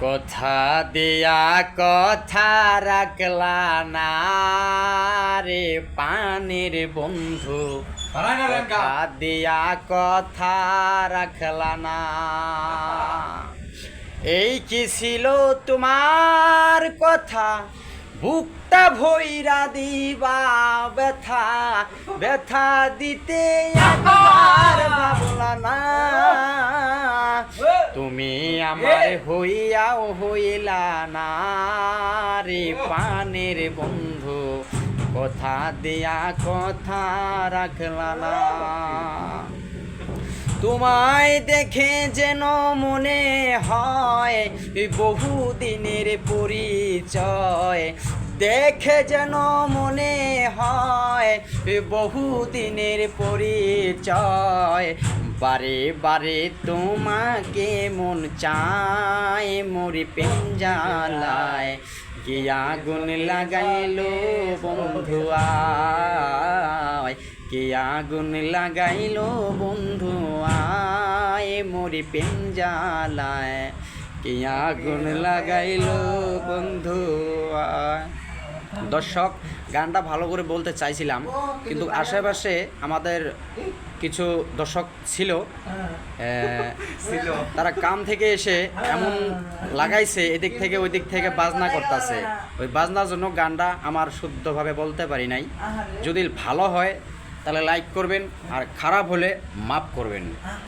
কথা দিয়া কথা রাখলা না রে পানির বন্ধু, কথা দিয়া কথা রাখলা না। এই কি ছিল তোমার কথা, বুকটা ভৈরা দিবা ব্যথা, ব্যথা দিতে একবার ভাবলা না। তুমি আমার হইয়াও হইলা না রে পানের বন্ধু, কথা দিয়া কথা রাখলা না। তোমায় দেখে যেন মনে হয় বহুদিনের পরিচয়, দেখে যেন মনে হয় বহুদিনের পরিচয়। বারে বারে তোমাকে মন চায় মরি পেঞ্জালায়, কি আগুন লাগাইলো বন্ধু আয়, কি আগুন লাগাইলো বন্ধু আয় মরি পেঞ্জালায়, কি আগুন লাগাইলো বন্ধু আয়। দর্শক, গানটা ভালো করে বলতে চাইছিলাম, কিন্তু আশেপাশে আমাদের কিছু দর্শক ছিল, তারা কাম থেকে এসে এমন লাগাইছে এদিক থেকে ওই দিক থেকে বাজনা করতেছে। ওই বাজনার জন্য গানটা আমার শুদ্ধভাবে বলতে পারি নাই। যদি ভালো হয় তাহলে লাইক করবেন, আর খারাপ হলে মাফ করবেন।